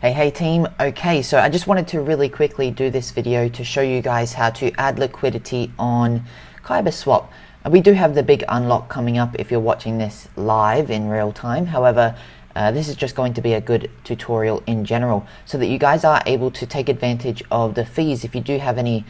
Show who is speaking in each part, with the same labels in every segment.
Speaker 1: Hey team, okay, so I just wanted to really quickly do this video to show you guys how to add liquidity on KyberSwap. We do have the big unlock coming up if you're watching this live in real time. However, this is just going to be a good tutorial in general so that you guys are able to take advantage of the fees if you do have any,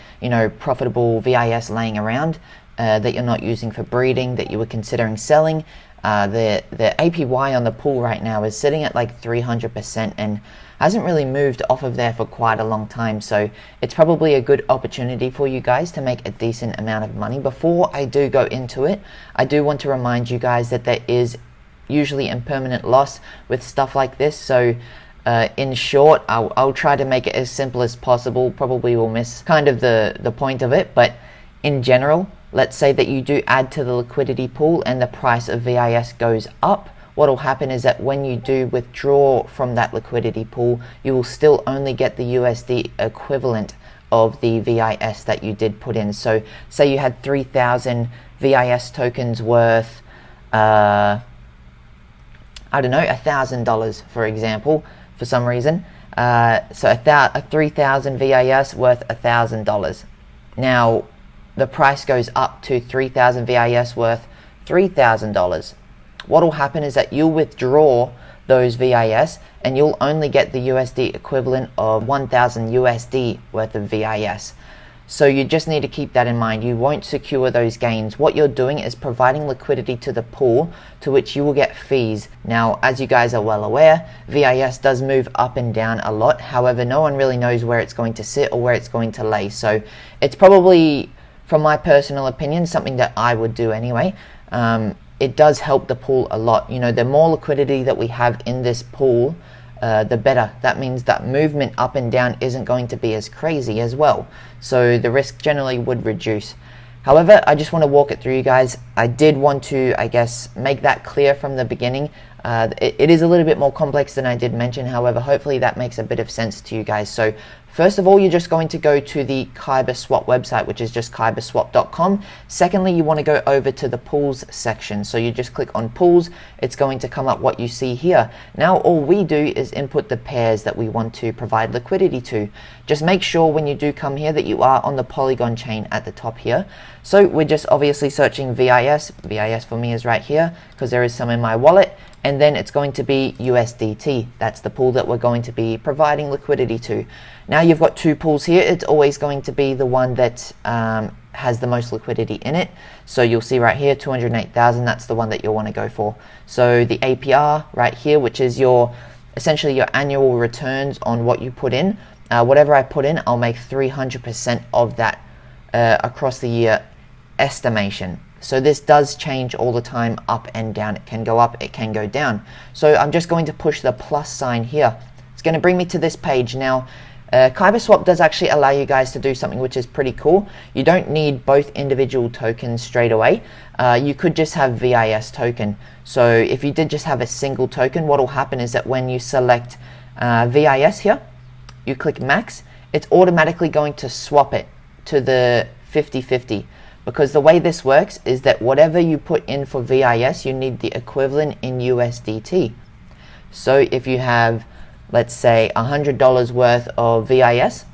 Speaker 1: profitable VIS laying around that you're not using for breeding, that you were considering selling. The APY on the pool right now is sitting at like 300% and hasn't really moved off of there for quite a long time, so it's probably a good opportunity for you guys to make a decent amount of money. Before I do go into it, I do want to remind you guys that there is usually impermanent loss with stuff like this, so in short, I'll try to make it as simple as possible. Probably will miss kind of the point of it, but in general, let's say that you do add to the liquidity pool and the price of VIS goes up. What will happen is that when you do withdraw from that liquidity pool, you will still only get the USD equivalent of the VIS that you did put in. So say you had 3,000 VIS tokens worth, I don't know, $1,000 for example, for some reason. So a 3,000 VIS worth $1,000. Now, the price goes up to 3,000 VIS worth $3,000. What will happen is that you'll withdraw those VIS and you'll only get the USD equivalent of 1,000 USD worth of VIS. So you just need to keep that in mind. You won't secure those gains. What you're doing is providing liquidity to the pool to which you will get fees. Now, as you guys are well aware, VIS does move up and down a lot. However, no one really knows where it's going to sit or where it's going to lay. So it's probably, from my personal opinion, something that I would do anyway. It does help the pool a lot. The more liquidity that we have in this pool, the better. That means that movement up and down isn't going to be as crazy as well. So the risk generally would reduce. However, I just want to walk it through you guys. I did want to, I guess, make that clear from the beginning. It is a little bit more complex than I did mention. However, hopefully that makes a bit of sense to you guys. So first of all, you're just going to go to the KyberSwap website, which is just kyberswap.com. Secondly, you want to go over to the pools section. So you just click on pools. It's going to come up what you see here. Now, all we do is input the pairs that we want to provide liquidity to. Just make sure when you do come here that you are on the Polygon chain at the top here. So we're just obviously searching VIS. VIS for me is right here because there is some in my wallet. And then it's going to be USDT. That's the pool that we're going to be providing liquidity to. Now you've got two pools here. It's always going to be the one that has the most liquidity in it. So you'll see right here, 208,000. That's the one that you'll want to go for. So the APR right here, which is essentially your annual returns on what you put in. Whatever I put in, I'll make 300% of that across the year estimation. So this does change all the time, up and down. It can go up, it can go down. So I'm just going to push the plus sign here. It's going to bring me to this page. Now, KyberSwap does actually allow you guys to do something which is pretty cool. You don't need both individual tokens straight away. You could just have VIS token. So if you did just have a single token, what will happen is that when you select VIS here, you click max, it's automatically going to swap it to the 50-50. Because the way this works is that whatever you put in for VIS, you need the equivalent in USDT. So if you have, let's say, $100 worth of VIS,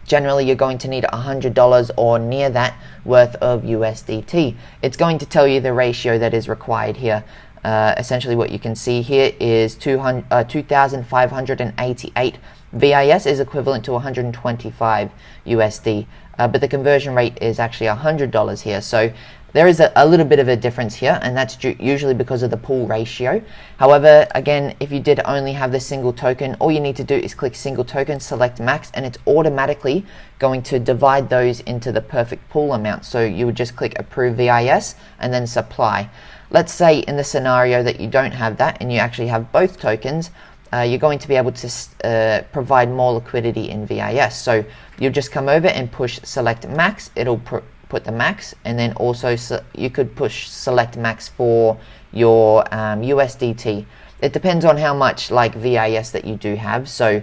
Speaker 1: generally you're going to need $100 or near that worth of USDT. It's going to tell you the ratio that is required here. Essentially what you can see here is 2,588 VIS is equivalent to 125 USD. But the conversion rate is actually $100 here. So there is a little bit of a difference here, and that's usually because of the pool ratio. However, again, if you did only have the single token, all you need to do is click single token, select max, and it's automatically going to divide those into the perfect pool amount. So you would just click approve VIS and then supply. Let's say in the scenario that you don't have that and you actually have both tokens, you're going to be able to provide more liquidity in VIS. So you'll just come over and push select max. It'll put the max, and then also you could push select max for your USDT. It depends on how much like VIS that you do have. So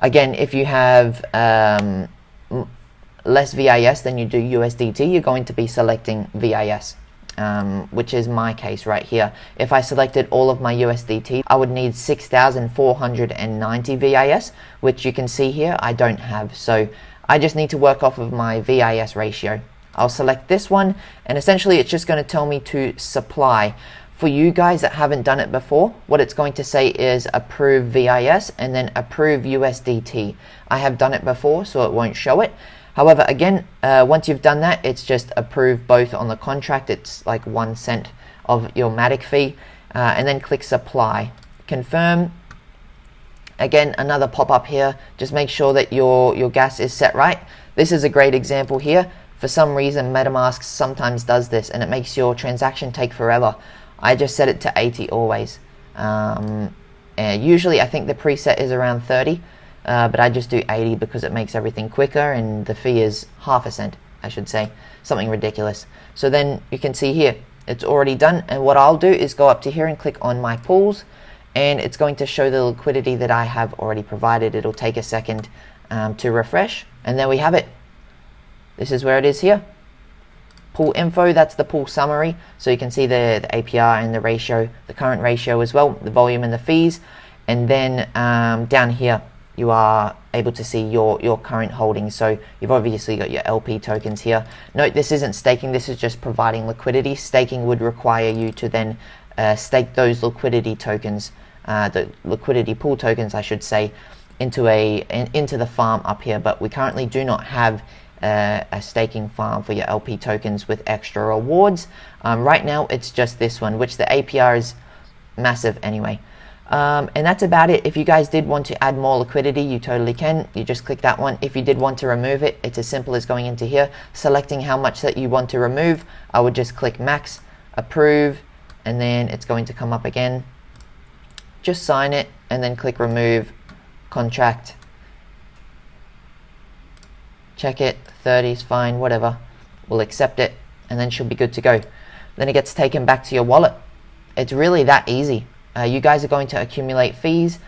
Speaker 1: again, if you have less VIS than you do USDT, you're going to be selecting VIS. which is my case right here. If I selected all of my USDT, I would need 6,490 VIS, which you can see here I don't have. So I just need to work off of my VIS ratio. I'll select this one, and essentially it's just going to tell me to supply. For you guys that haven't done it before, what it's going to say is approve VIS and then approve USDT. I have done it before, so it won't show it. However, again, once you've done that, it's just approve both on the contract. It's like 1 cent of your Matic fee, and then click supply. Confirm. Again, another pop-up here. Just make sure that your gas is set right. This is a great example here. For some reason, MetaMask sometimes does this, and it makes your transaction take forever. I just set it to 80 always. Usually I think the preset is around 30, but I just do 80 because it makes everything quicker, and the fee is half a cent, I should say. Something ridiculous. So then you can see here, it's already done, and what I'll do is go up to here and click on my pools, and it's going to show the liquidity that I have already provided. It'll take a second to refresh, and there we have it. This is where it is here. Pool info, that's the pool summary, so you can see the APR and the ratio, the current ratio as well, the volume and the fees, and then down here you are able to see your current holdings. So you've obviously got your LP tokens here. Note this isn't staking, this is just providing liquidity. Staking would require you to then stake those liquidity tokens, the liquidity pool tokens I should say, into the farm up here, but we currently do not have a staking farm for your LP tokens with extra rewards. Right now it's just this one, which the APR is massive anyway. And that's about it. If you guys did want to add more liquidity, you totally can. You just click that one. If you did want to remove it, it's as simple as going into here, selecting how much that you want to remove. I would just click max, approve, and then it's going to come up again. Just sign it and then click remove contract. Check it, 30 is fine, whatever. We'll accept it, and then she'll be good to go. Then it gets taken back to your wallet. It's really that easy. You guys are going to accumulate fees,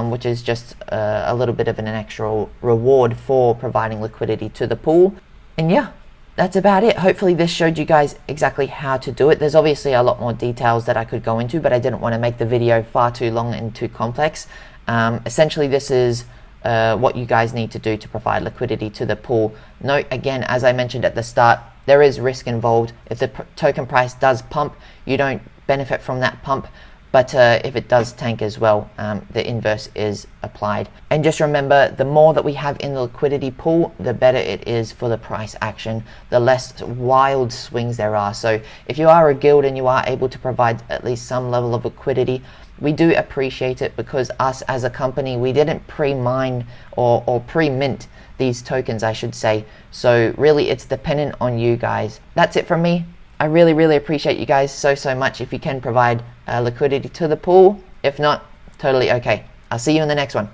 Speaker 1: which is just a little bit of an extra reward for providing liquidity to the pool. And yeah, that's about it. Hopefully this showed you guys exactly how to do it. There's obviously a lot more details that I could go into, but I didn't want to make the video far too long and too complex. Essentially this is what you guys need to do to provide liquidity to the pool. Note again, as I mentioned at the start, there is risk involved. If the token price does pump, you don't benefit from that pump, but if it does tank as well, the inverse is applied. And just remember, the more that we have in the liquidity pool, the better it is for the price action, the less wild swings there are. So if you are a guild and you are able to provide at least some level of liquidity, we do appreciate it, because us as a company, we didn't pre-mine or pre-mint these tokens, I should say. So really it's dependent on you guys. That's it from me. I really appreciate you guys so much if you can provide liquidity to the pool. If not, totally okay. I'll see you in the next one.